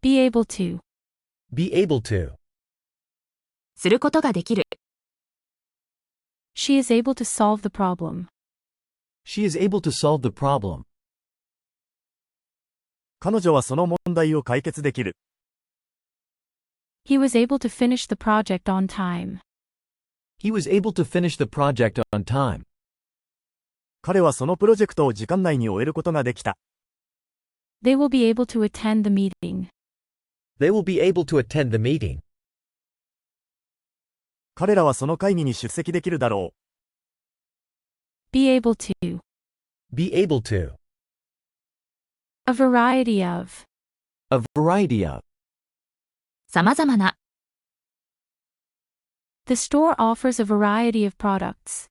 Be able to. Be able to. することができる。She is able to solve the problem. She is able to solve the problem. 彼女はその問題を解決できる。He was able to finish the project on time. He was able to finish the project on time. 彼はそのプロジェクトを時間内に終えることができた。They will be able to attend the meeting. They will be able to attend the meeting. 彼らはその会議に出席できるだろう。Be able to. Be able to. A variety of. A variety of. さまざまな。The store offers a variety of products.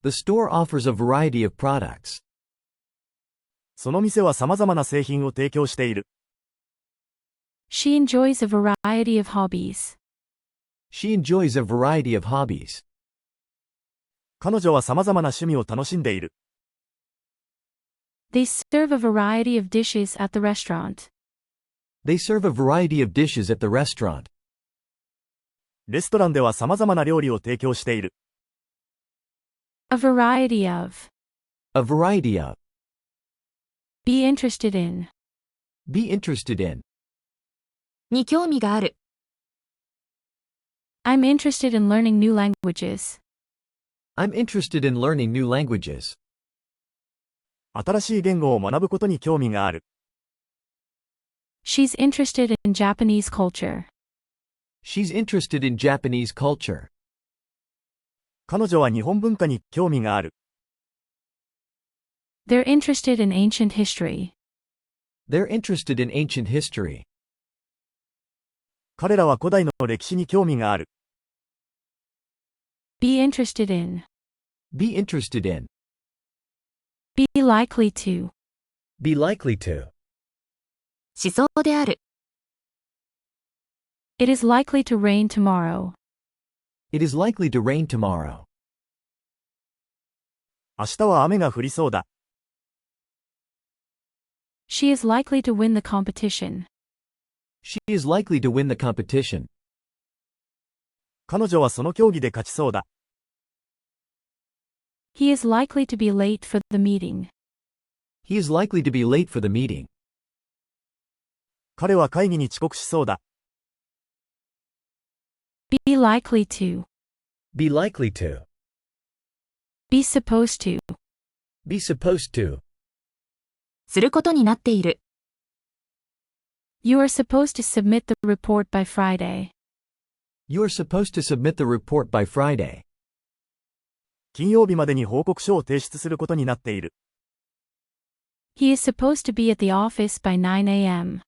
The store offers a variety of products. その店はさまざまな製品を提供している。She enjoys a variety of hobbies. She enjoys a variety of hobbies. 彼女はさまざまな趣味を楽しんでいる。They serve a variety of dishes at the restaurant. They serve a variety of dishes at the restaurant. レストランではさまざまな料理を提供している。A variety of. A variety of. Be interested in. Be interested in. に興味がある。I'm interested in learning new languages. I'm interested in learning new languages. 新しい言語を学ぶことに興味がある。She's interested in Japanese culture. She's interested in Japanese culture. 彼女は日本文化に興味がある。They're interested in ancient history. They're interested in ancient history. 彼らは古代の歴史に興味がある。Be interested in. Be interested in. Be likely to. Be likely to. しそうである。It is likely to rain tomorrow. It is likely to rain tomorrow. 明日は雨が降りそうだ。She is likely to win the competition. She is likely to win the competition. 彼女はその競技で勝ちそうだ。He is likely to be late for the meeting. He is likely to be late for the meeting. 彼は会議に遅刻しそうだ。Be likely to. Be likely to. Be supposed to. Be supposed to. することになっている。You are supposed to submit the report by Friday. You are supposed to submit the report by Friday. 金曜日までに報告書を提出することになっている。He is supposed to be at the office by 9 a.m.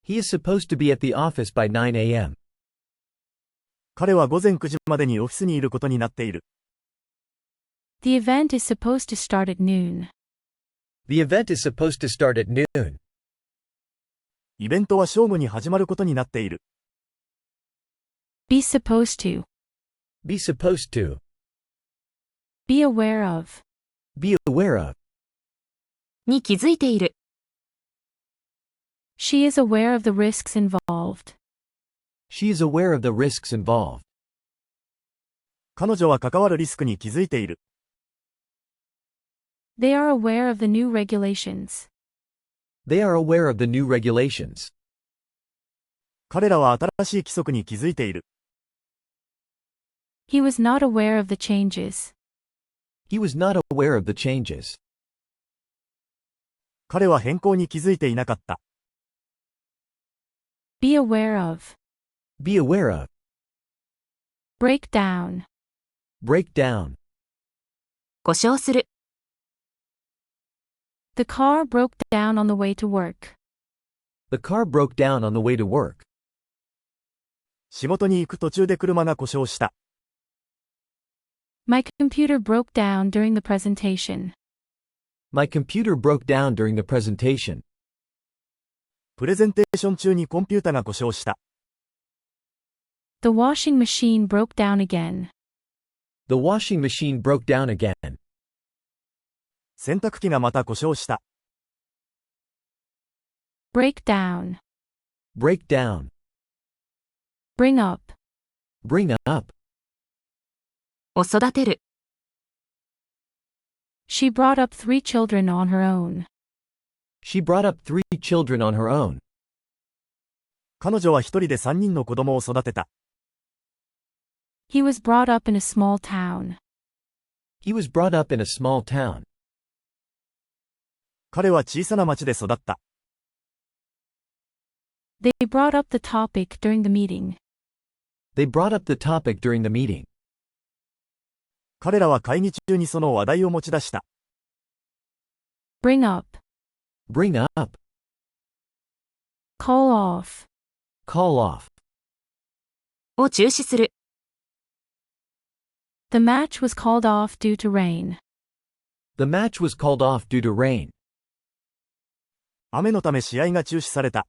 He is supposed to be at the office by 9 a.m. 彼は午前9時までにオフィスにいることになっている。The event is supposed to start at noon. The event is supposed to start at noon. イベントは正午に始まることになっている。Be supposed to. Be supposed to. Be aware of. Be aware of. に気づいている。She is aware of the risks involved. She is aware of the risks involved. 彼女は関わるリスクに気づいている。They are aware of the new regulations. They are aware of the new regulations. 彼らは新しい規則に気づいている。He was not aware of the changes. He was not aware of the changes. 彼は変更に気づいていなかった。Be aware of. Be aware of. Break down. Break down. 故障する。The car broke down on the way to work. The car broke down on the way to work. 仕事に行く途中で車が故障した。My computer broke down during the presentation. My computer broke down during the presentation. プレゼンテーション中にコンピュータが故障した。The washing machine broke down again. The washing machine broke down again. 洗濯機がまた故障した。Break down. break down, bring up, bring up. を育てる。She brought up 3 children on her own. She brought up 3 children on her own. 彼女は一人で3人の子供を育てた。He was brought up in a small town. He was brought up in a small town. 彼は小さな町で育った。They brought up the topic during the meeting. They brought up the topic during the meeting. 彼らは会議中にその話題を持ち出した。Bring up, Bring up, call off, call off. を中止する。The match was called off due to rain. The match was called off due to rain. 雨のため試合が中止された。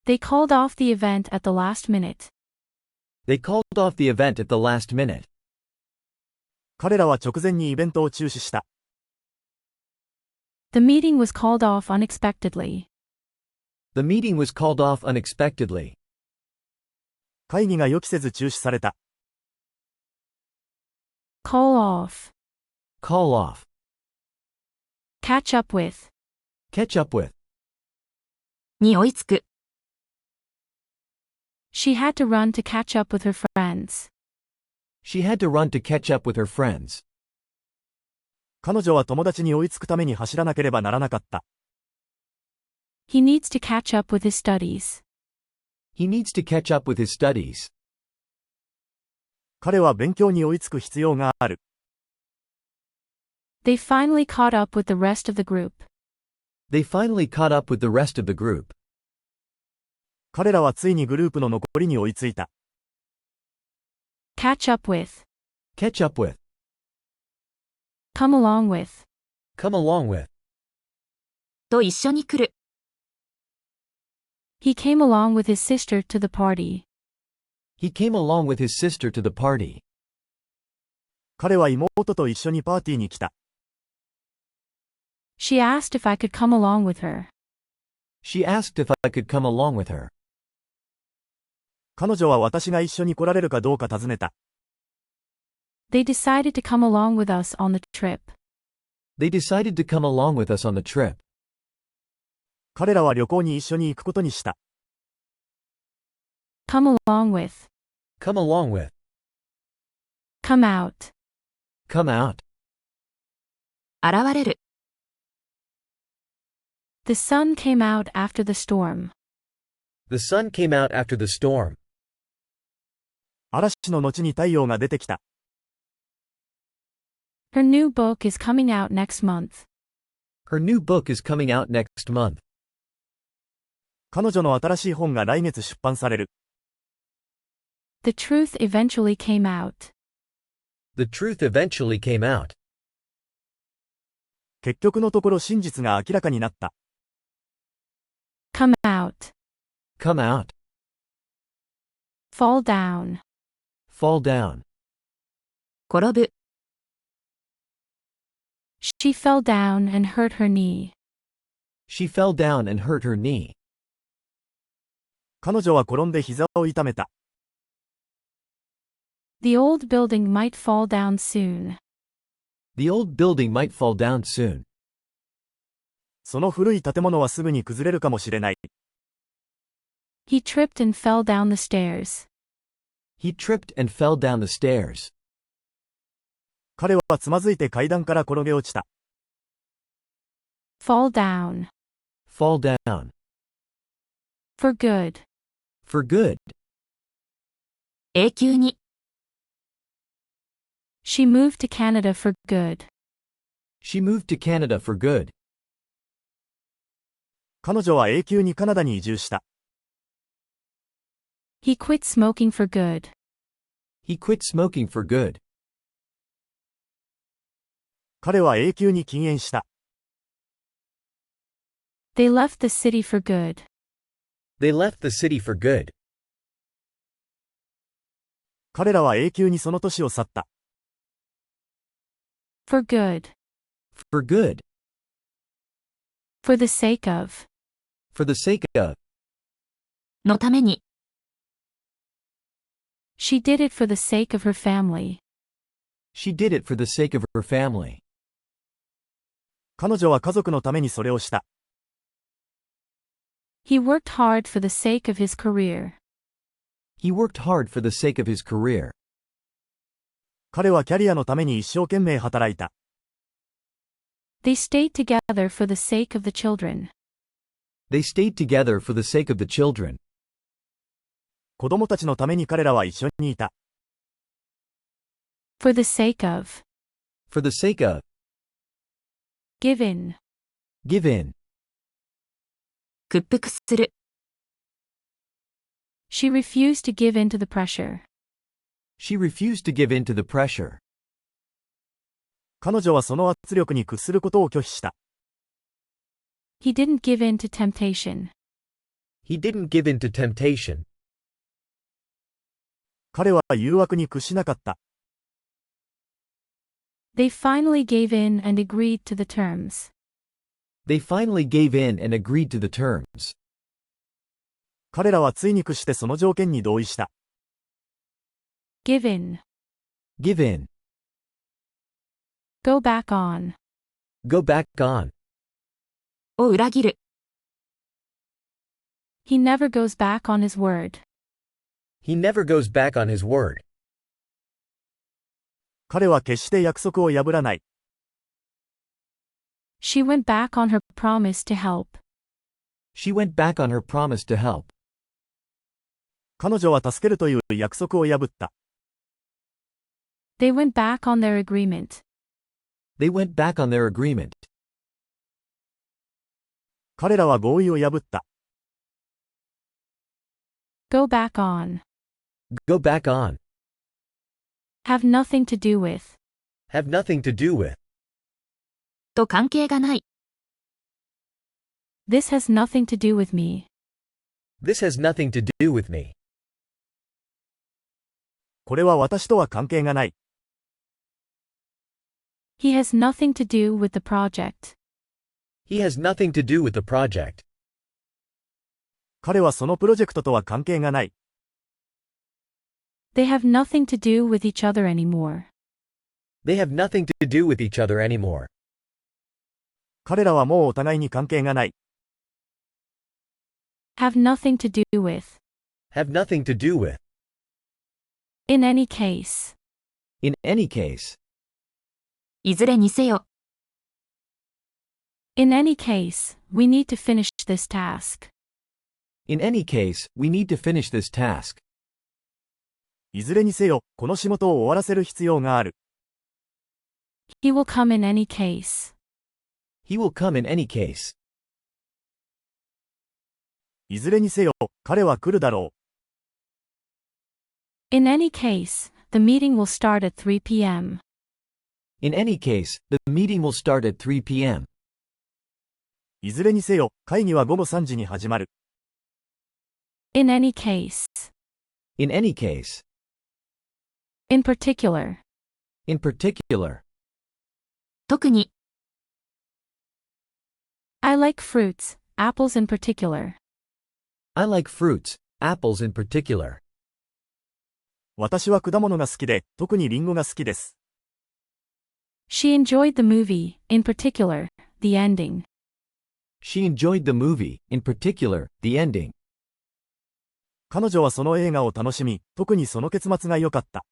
They called off the event at the last minute. They called off the event at the last minute. 彼らは直前にイベントを中止した。The meeting was called off unexpectedly. The meeting was called off unexpectedly. 会議が予期せず中止された。Call off, Call off. catch up with. Catch up with. に追いつく。She had to run to catch up with her friends. She had to run to catch up with her friends. 彼女は友達に追いつくために走らなければならなかった。He needs to catch up with his studies. He needs to catch up with his studies. 彼は勉強に追いつく必要がある。They finally caught up with the rest of the group. They finally caught up with the rest of the group. 彼らはついにグループの残りに追いついた。Catch up with. Catch up with. Come along with. Come along with. と一緒に来る。He came along with his sister to the party. He came along with his sister to the party. 彼は妹と一緒にパーティーに来た。She asked if I could come along with her. She asked if I could come along with her. 彼女は私が一緒に来られるかどうか尋ねた。They decided to come along with us on the trip. They decided to come along with us on the trip. 彼らは旅行に一緒に行くことにした。Come along with. Come along with. Come out. Come out. 現れる。The sun came out after the storm. The sun came out after the storm. 嵐の後に太陽が出てきた。Her new book is coming out next month. Her new book is coming out next month. 彼女の新しい本が来月出版される。The truth eventually came out. The truth eventually came out. 結局のところ真実が明らかになった。Come out. Come out. Fall down. Fall down. 転ぶ。She fell down and hurt her knee. She fell down and hurt her knee. 彼女は転んで膝を痛めた。The old building might fall down soon. The old building might fall down soon. その古い建物はすぐに崩れるかもしれない。He tripped and fell down the stairs. He tripped and fell down the stairs. 彼はつまずいて階段から転げ落ちた。Fall down. Fall down. For good. For good. 永久に。She moved to Canada for good. She moved to Canada for good. 彼女は永久にカナダに移住した。He quit smoking for good. He quit smoking for good. 彼は永久に禁煙した。They left the city for good. They left the city for good. 彼らは永久にその都市を去った。For good. For good. For the sake of. For the sake of. のために、She did it for the sake of her family. She did it for the sake of her family. 彼女は家族のためにそれをした。He worked hard for the sake of his career. He worked hard for the sake of his career. 彼はキャリアのために一生懸命働いた。They stayed together for the sake of the children. They stayed together for the sake of the children. 子供たちのために彼らは一緒にいた。For the sake of. For the sake of. Give in. Give in. 屈服する、She refused to give in to the pressure. She refused to give in to the pressure. 彼女はその圧力に屈することを拒否した。He didn't give in to temptation. He didn't give in to temptation. 彼は誘惑に屈しなかった。They finally gave in and agreed to the terms. They finally gave in and agreed to the terms. 彼らはついに屈してその条件に同意した。Give in. Give in. Go back on. Go back on. を裏切る、He never goes back on his word. He never goes back on his word. 彼は決して約束を破らない。She went back on her promise to help. She went back on her promise to help. 彼女は助けるという約束を破った。They went back on their agreement. They went back on their agreement. 彼らは合意を破った。Go back on. Go back on. Have nothing to do with. Have nothing to do with. と関係がない、This has nothing to do with me. This has nothing to do with me. これは私とは関係がない。He has nothing to do with the project. He has nothing to do with the project. 彼はそのプロジェクトとは関係がない。They have nothing to do with each other anymore. They have nothing to do with each other anymore. 彼らはもうお互いに関係がない。Have nothing to do with. Have nothing to do with. In any case. In any case. いずれにせよ、In any case, we need to finish this task. In any case, we need to finish this task. いずれにせよ、この仕事を終わらせる必要がある。He will come in any case. He will come in any case. いずれにせよ、彼は来るだろ In any case, the meeting will start at 3 p.m. In any case, the meeting will start at 3 p.m. う。いずれにせよ、会議は午後3時に始まる。In any case. In any case. In particular. In particular. 特に、I like fruits, apples in particular. I like fruits, apples in particular. 私は果物が好きで、特にリンゴが好きです。She enjoyed the movie, in particular, the ending. She enjoyed the movie, in particular, the ending. 彼女はその映画を楽しみ、特にその結末が良かった。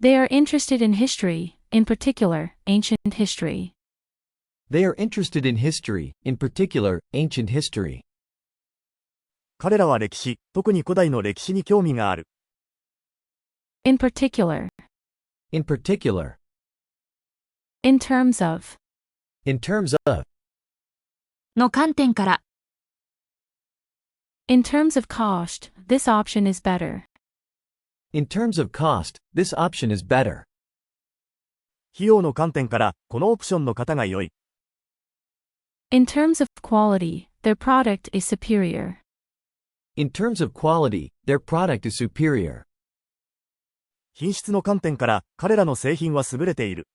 They are interested in history, in particular, ancient history. They are interested in history, in particular, ancient history. 彼らは歴史、特に古代の歴史に興味がある。In particular. In particular. In terms of. In terms of. の観点から、In terms of cost, this option is better. In terms of cost, this option is better. 費用の観点から、このオプションの方が良い。In terms of quality, their product is superior. In terms of quality, their product is superior. 品質の観点から、彼らの製品は優れている。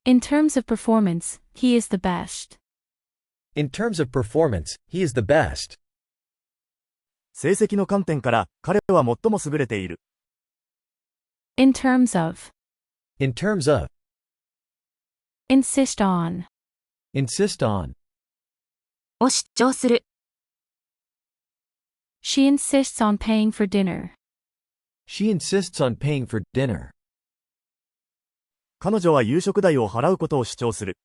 In terms of performance, he is the best. In terms of performance, he is the best. 成績の観点から彼は最も優れている。In terms of. In terms of. Insist on. Insist on. を主張する。She insists on paying for dinner. She insists on paying for dinner. 彼女は夕食代を払うことを主張する。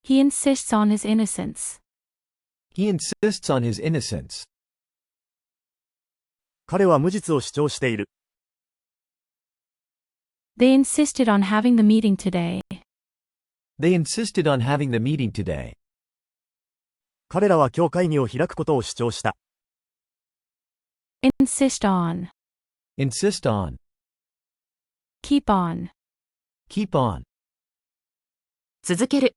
He insists on his innocence. He insists on his innocence. 彼は無実を主張している。They insisted on having the meeting today. They insisted on having the meeting today. 彼らは今日会議を開くことを主張した。Insist on. Insist on. Keep on. Keep on. 続ける。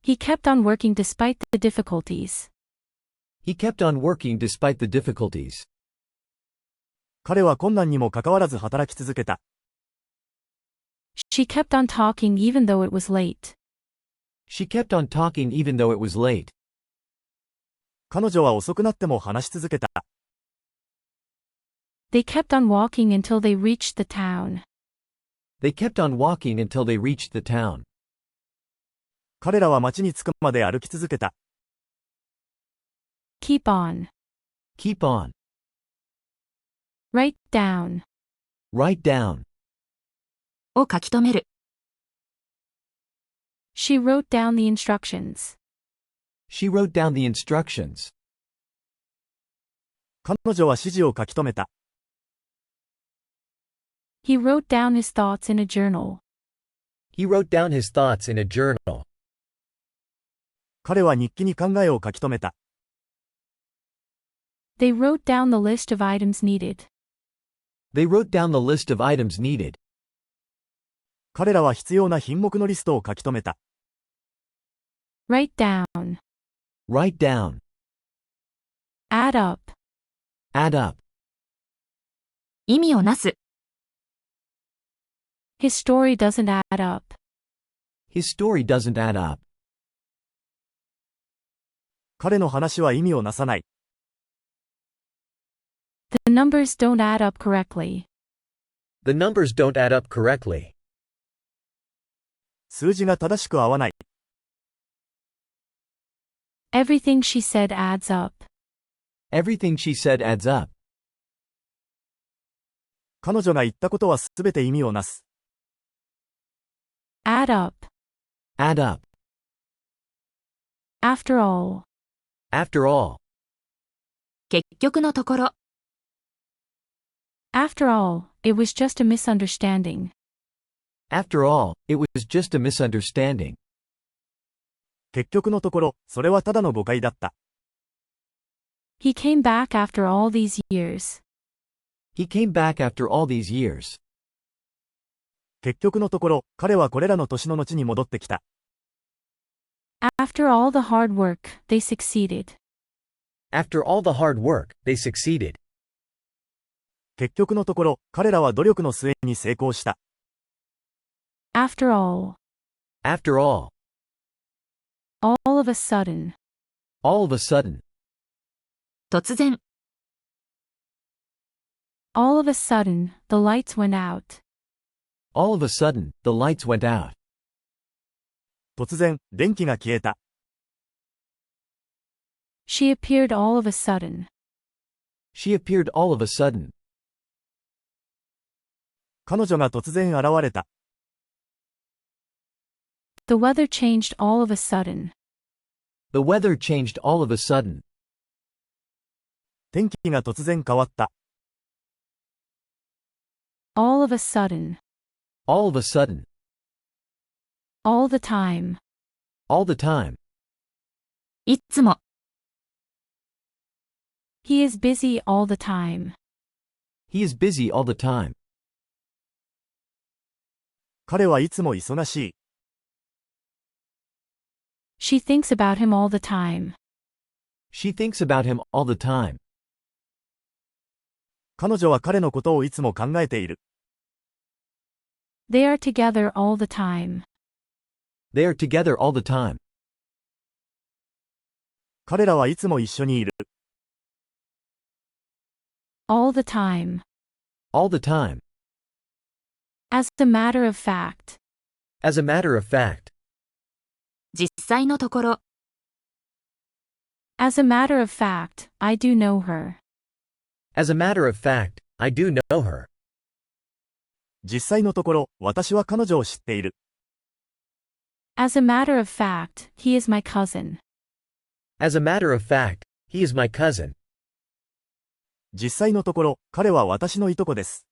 He kept on working despite the difficulties. He kept on working despite the difficulties. 彼は困難にもかかわらず働き続けた。She kept on talking even though it was late. She kept on talking even though it was late. 彼女は遅くなっても話し続けた。They kept on walking until they reached the town. They kept on walking until they reached the town. 彼らは町に着くまで歩き続けた。Keep on. Keep on. Write down. Write down. を書き留める。She wrote down the instructions. She wrote down the instructions. 彼女は指示を書き留めた。He wrote down his thoughts in a journal. He wrote down his thoughts in a journal. 彼は日記に考えを書き留めた。They wrote down the list of items needed. They wrote down the list of items needed. 彼らは必要な品目のリストを書き留めた。Write down. Write down. Add up. Add up. 意味をなす。His story doesn't add up. His story doesn't add up. 彼の話は意味をなさない。The numbers don't add up correctly. The numbers don't add up correctly. 数字が正しく合わない。Everything she said adds up. Everything she said adds up. 彼女が言ったことはすべて意味をなす。Add up. Add up. After all. After all. 結局のところ。After all, it was just a misunderstanding. After all, it was just a misunderstanding. 結局のところ、それはただの誤解だった。He came back after all these years. He came back after all these years. 結局のところ、彼はこれらの年の後に戻ってきた。After all the hard work, they succeeded. After all the hard work, they succeeded. 結局のところ、彼らは努力の末に成功した。After all. After all. All of a sudden. All of a sudden. 突然。All of a sudden, the lights went out. All of a sudden, the lights went out. 突然、電気が消えた。She appeared all of a sudden. She appeared all of a sudden. 彼女が突然現れた。The weather changed all of a sudden. The weather changed all of a sudden. 天気が突然変わった。All of a sudden. All of a sudden. All the time. All the time. いつも。He is busy all the time. He is busy all the time. 彼はいつも忙しい。She thinks about him all the time. She thinks about him all the time. 彼女は彼のことをいつも考えている。They are together all the time. They are together all the time. 彼らはいつも一緒にいる。All the time. All the time. As a matter of fact. As a matter of fact. 実際のところ、As a matter of fact, I do know her. As a matter of fact, I do know her. 実際のところ、私は彼女を知っている。As a matter of fact, he is my cousin. As a matter of fact, he is my cousin. 実際のところ、彼は私のいとこです。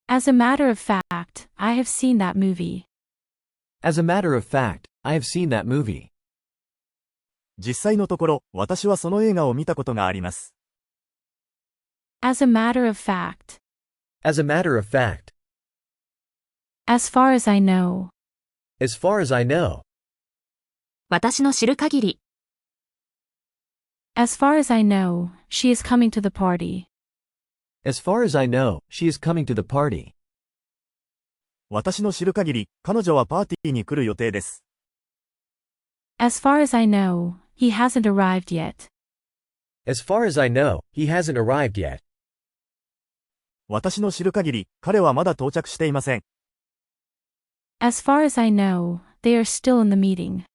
As a matter of fact, I have seen that movie. As a matter of fact, I have seen that movie. 実際のところ、私はその映画を見たことがあります。As a matter of fact. As a matter of fact. As far as I know. As far as I know. 私の知る限り、As far as I know, she is coming to the party. As far as I know, she is coming to the party. 私の知る限り、彼女はパーティーに来る予定です。As far as I know, he hasn't arrived yet. As far as I know, he hasn't arrived yet. 私の知る限り、彼はまだ到着していません。As far as I know, they are still in the meeting.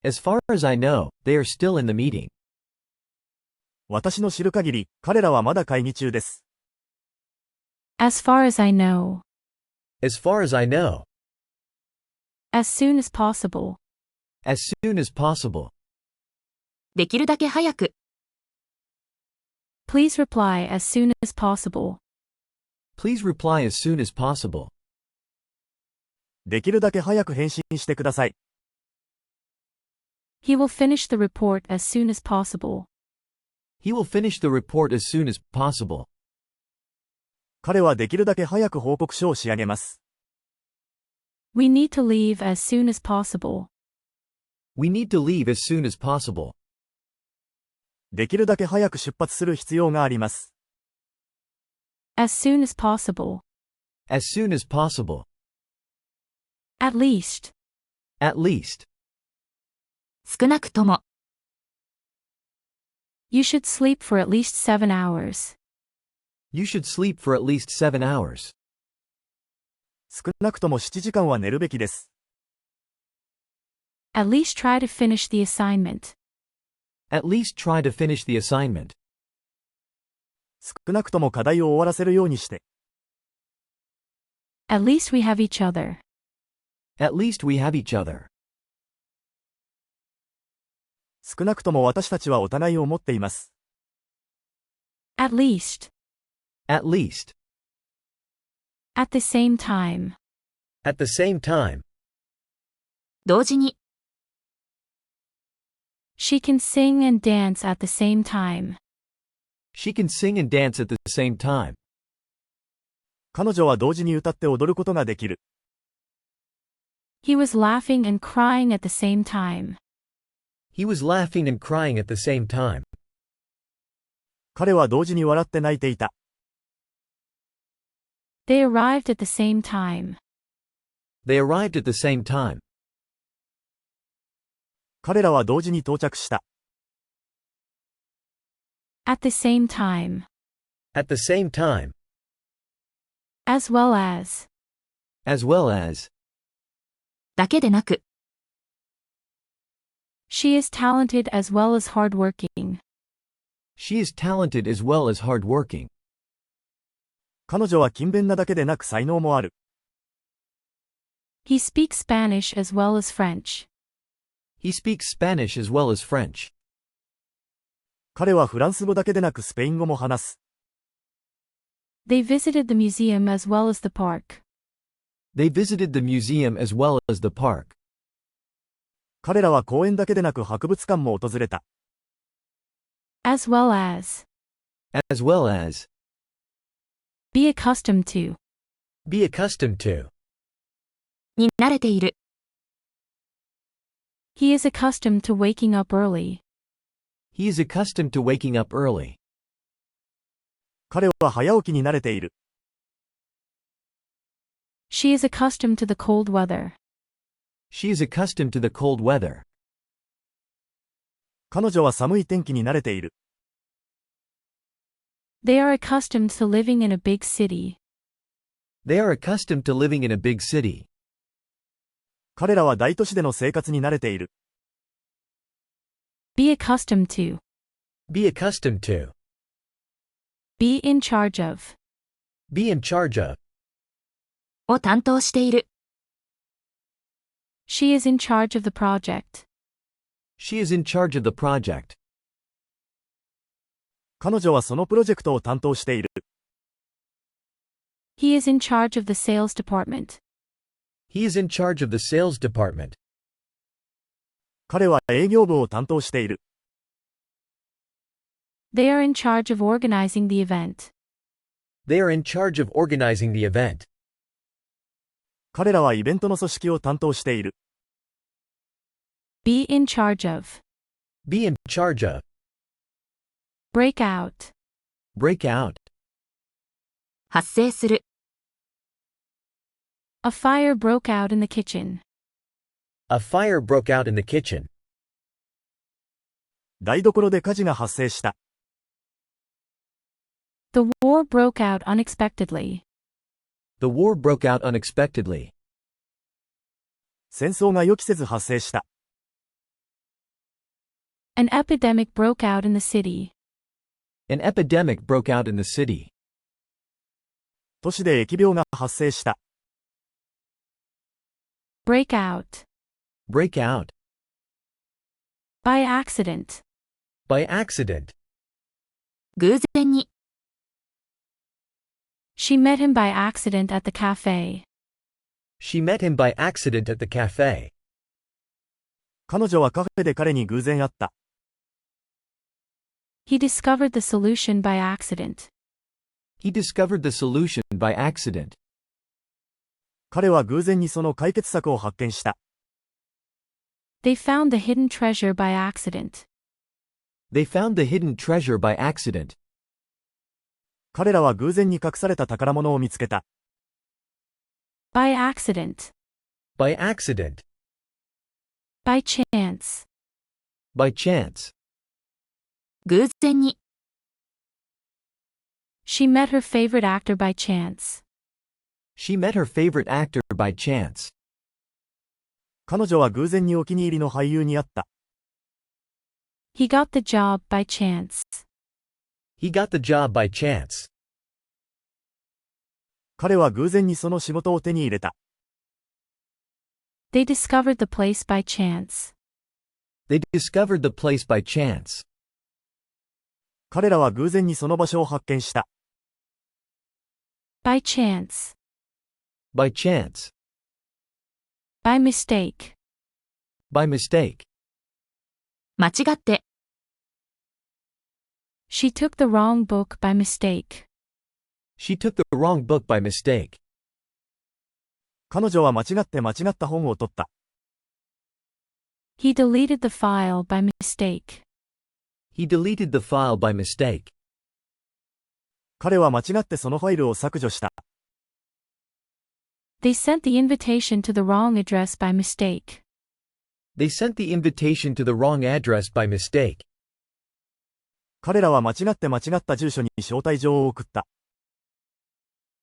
As far as I know, they are still in the meeting. 私の知る限り、彼らはまだ会議中です。As far as I know. As far as I know. As soon as possible. As soon as possible. できるだけ早く、Please reply as soon as possible. Please reply as soon as possible. できるだけ早く返信してください。He will finish the report as soon as possible. He will finish the report as soon as possible. 彼はできるだけ早く報告書を仕上げます。We need to leave as soon as possible. We need to leave as soon as possible. できるだけ早く出発する必要があります。As soon as possible. As soon as possible. At least. At least. 少なくとも、You should sleep for at least 7 hours. You should sleep for at least 7 hours. 少なくとも7時間は寝るべきです。At least try to finish the assignment. At least try to finish the assignment. 少なくとも課題を終わらせるようにして。At least we have each other. At least we have each other. 少なくとも私たちはお互いを持っています。At least. At least. At the same time. At the same time. 同時に、She can sing and dance at the same time. She can sing and dance at the same time. 彼女は同時に歌って踊ることができる。He was laughing and crying at the same time. He was laughing and crying at the same time. 彼は同時に笑って泣いていた。They arrived at the same time. They arrived at the same time. 彼らは同時に到着した。At the same time. At the same time. As well as. As well as. だけでなく、She is talented as well as hardworking. She is talented as well as hardworking. 彼女は勤勉なだけでなく才能もある。He speaks Spanish as well as French. He speaks Spanish as well as French. 彼はフランス語だけでなくスペイン語も話す。They visited the museum as well as the park. They visited the museum as well as the park. 彼らは公園だけでなく博物館も訪れた。As well as. As well as. Be accustomed to. Be accustomed to. に慣れている。He is accustomed to waking up early. He is accustomed to waking up early. 彼は早起きに慣れている。She is accustomed to the cold weather. She is accustomed to the cold weather. 彼女は寒い天気に慣れている。They are accustomed to living in a big city. They are accustomed to living in a big city. 彼らは大都市での生活に慣れている。Be accustomed to. Be accustomed to. Be in charge of. Be in charge of. を担当している。She is in charge of the project. She is in charge of the project. 彼女はそのプロジェクトを担当している。He is in charge of the sales department. He is in charge of the sales department. 彼は営業部を担当している。They are in charge of organizing the event. They are in charge of organizing the event. 彼らはイベントの組織を担当している。Be in charge of. Be in charge of. Break out. Break out. 発生する。A fire broke out in the kitchen. A fire broke out in the kitchen. 台所で火事が発生した。The war broke out unexpectedly. The war broke out unexpectedly. 戦争が予期せず発生した。An epidemic broke out in the city. An epidemic broke out in the city. 都市で疫病が発生した。Break out. Break out. By accident. By accident. 偶然に。She met him by accident at the cafe. She met him by accident at the cafe. 彼女はカフェで彼に偶然会った。He discovered the solution by accident. He discovered the solution by accident. 彼は偶然にその解決策を発見した。They found the hidden treasure by accident. They found the hidden treasure by accident. 彼らは偶然に隠された宝物を見つけた。By accident. By accident. By chance. By chance. 偶然に。She met her favorite actor by chance. She met her favorite actor by chance. 彼女は偶然にお気に入りの俳優に会った。He got the job by chance. He got the job by chance. 彼は偶然にその仕事を手に入れた。They discovered the place by chance. They discovered the place by chance. 彼らは偶然にその場所を発見した。By chance. By chance. By mistake. By mistake. 間違って。She took the wrong book by mistake. She took the wrong book by mistake. 彼女は間違った本を取った。He deleted the file by mistake. He deleted the file by mistake. 彼は間違ってそのファイルを削除した。They sent the invitation to the wrong address by mistake. They sent the invitation to the wrong address by mistake. 彼らは間違った住所に招待状を送った。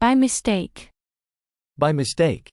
By mistake. By mistake.